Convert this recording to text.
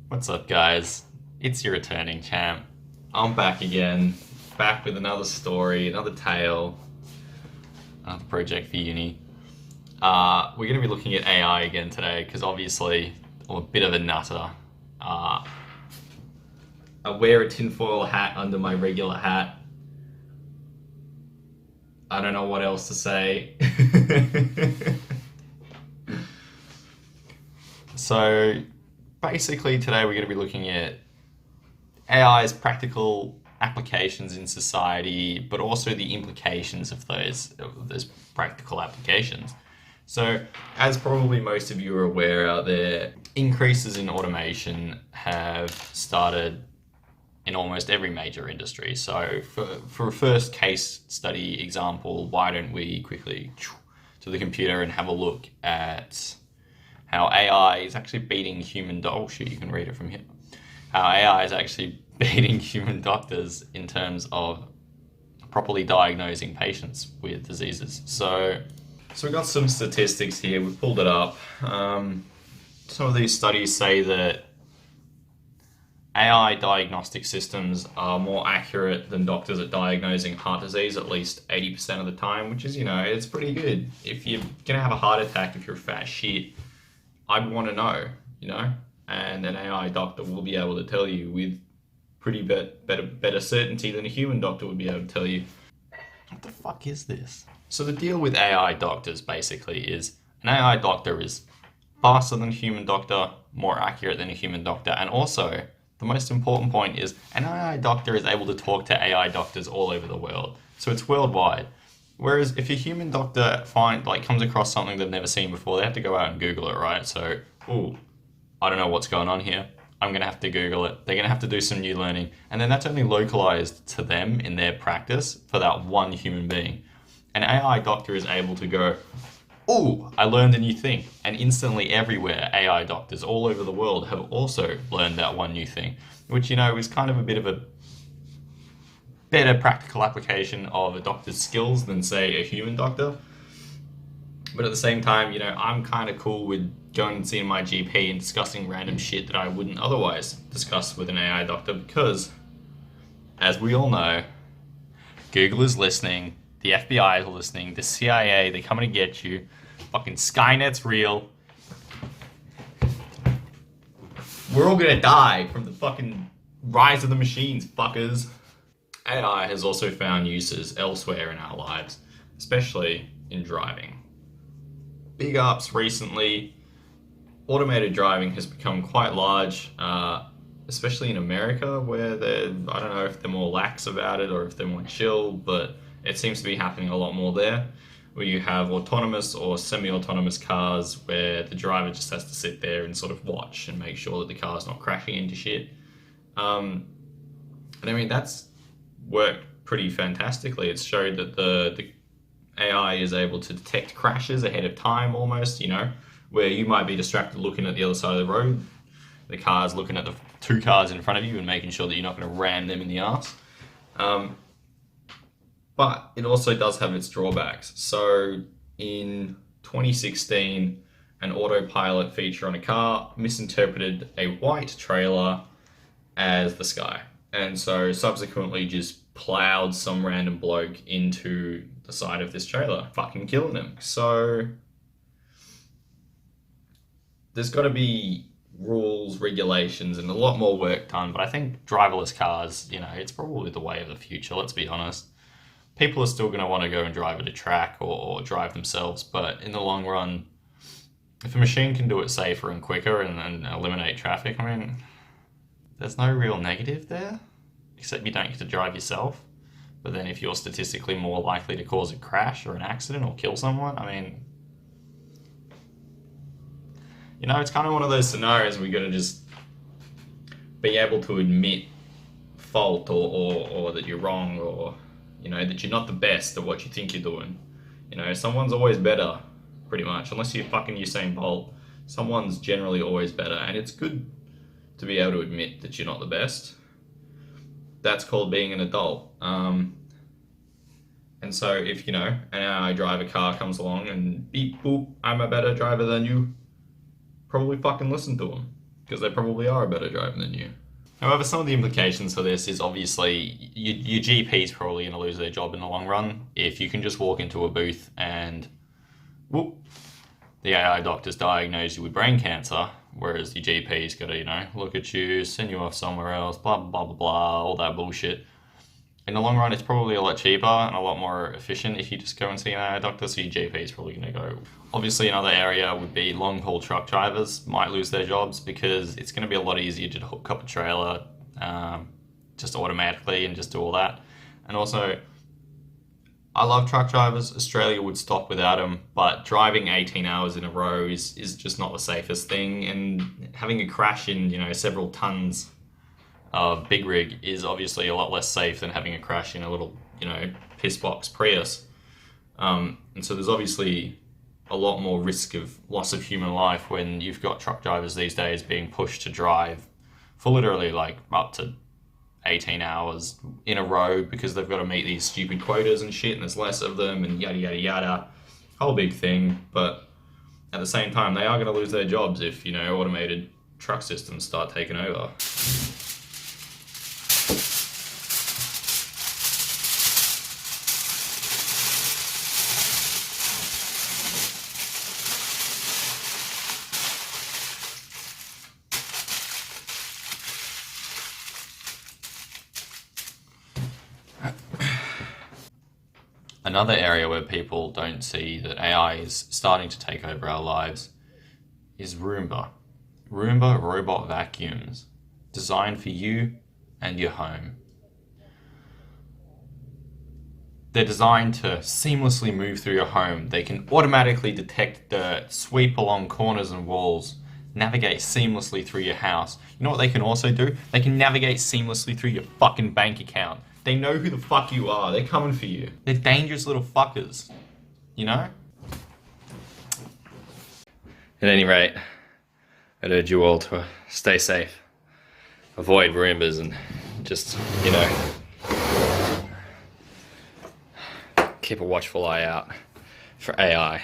What's up, guys? It's your returning champ. I'm back again, back with another story, another tale, another project for uni. We're going to be looking at AI again today because obviously I'm a bit of a nutter. Uh, I wear a tinfoil hat under my regular hat. I don't know what else to say. So basically, today we're going to be looking at AI's practical applications in society, but also the implications of those practical applications. So, as probably most of you are aware out there, increases in automation have started in almost every major industry. So, for a first case study example, why don't we quickly to the computer and have a look at how AI is actually beating human oh shit, you can read it from here. How AI is actually beating human doctors in terms of properly diagnosing patients with diseases. So we've got some statistics here. We've pulled it up. Some of these studies say that AI diagnostic systems are more accurate than doctors at diagnosing heart disease at least 80% of the time, which is, it's pretty good. If you're gonna have a heart attack, if you're a fat shit, I'd want to know, and an AI doctor will be able to tell you with pretty better certainty than a human doctor would be able to tell you. What the fuck is this? So the deal with AI doctors basically is an AI doctor is faster than a human doctor, more accurate than a human doctor, and also the most important point is an AI doctor is able to talk to AI doctors all over the world. So it's worldwide. Whereas if a human doctor comes across something they've never seen before, they have to go out and Google it, right? So, I don't know what's going on here. I'm gonna have to Google it. They're gonna have to do some new learning, and then that's only localized to them in their practice for that one human being. An AI doctor is able to go, I learned a new thing, and instantly everywhere, AI doctors all over the world have also learned that one new thing, which is kind of a bit of a better practical application of a doctor's skills than, say, a human doctor. But at the same time, I'm kind of cool with going and seeing my GP and discussing random shit that I wouldn't otherwise discuss with an AI doctor because, as we all know, Google is listening, the FBI is listening, the CIA, they're coming to get you, fucking Skynet's real. We're all gonna die from the fucking rise of the machines, fuckers. AI has also found uses elsewhere in our lives, especially in driving. Big ups recently, automated driving has become quite large, especially in America, where I don't know if they're more lax about it or if they're more chill, but it seems to be happening a lot more there, where you have autonomous or semi-autonomous cars where the driver just has to sit there and sort of watch and make sure that the car's not crashing into shit. And I mean, that's worked pretty fantastically. It's showed that the AI is able to detect crashes ahead of time almost, where you might be distracted looking at the other side of the road. The car's looking at the two cars in front of you and making sure that you're not going to ram them in the arse. But it also does have its drawbacks. So in 2016, an autopilot feature on a car misinterpreted a white trailer as the sky. And so subsequently just plowed some random bloke into the side of this trailer, fucking killing him. So there's got to be rules, regulations, and a lot more work done. But I think driverless cars, it's probably the way of the future, let's be honest. People are still going to want to go and drive at a track or drive themselves. But in the long run, if a machine can do it safer and quicker and eliminate traffic, I mean, there's no real negative there, except you don't get to drive yourself. But then if you're statistically more likely to cause a crash or an accident or kill someone, I mean, it's kind of one of those scenarios where you got to just be able to admit fault or that you're wrong or, that you're not the best at what you think you're doing. Someone's always better, pretty much. Unless you're fucking Usain Bolt, someone's generally always better. And it's good to be able to admit that you're not the best. That's called being an adult. And so if, an AI driver car comes along and beep boop, I'm a better driver than you, probably fucking listen to them. because they probably are a better driver than you. However, some of the implications for this is obviously your GP is probably going to lose their job in the long run if you can just walk into a booth and whoop, the AI doctors diagnose you with brain cancer, whereas your GP's got to, look at you, send you off somewhere else, blah, blah, blah, blah, all that bullshit. In the long run, it's probably a lot cheaper and a lot more efficient if you just go and see an AI doctor, so your GP is probably going to go. Obviously, another area would be long-haul truck drivers might lose their jobs because it's going to be a lot easier to hook up a trailer just automatically and just do all that. And also, I love truck drivers. Australia would stop without them, but driving 18 hours in a row is just not the safest thing. And having a crash in, several tons of big rig is obviously a lot less safe than having a crash in a little, piss box Prius. And so there's obviously a lot more risk of loss of human life when you've got truck drivers these days being pushed to drive for literally like up to 18 hours in a row because they've got to meet these stupid quotas and shit and there's less of them and yada yada yada. Whole big thing, but at the same time they are going to lose their jobs if, automated truck systems start taking over. Another area where people don't see that AI is starting to take over our lives is Roomba. Roomba robot vacuums, designed for you and your home. They're designed to seamlessly move through your home. They can automatically detect dirt, sweep along corners and walls, navigate seamlessly through your house. You know what they can also do? They can navigate seamlessly through your fucking bank account. They know who the fuck you are. They're coming for you. They're dangerous little fuckers. At any rate, I'd urge you all to stay safe. Avoid roombas and just, keep a watchful eye out for AI.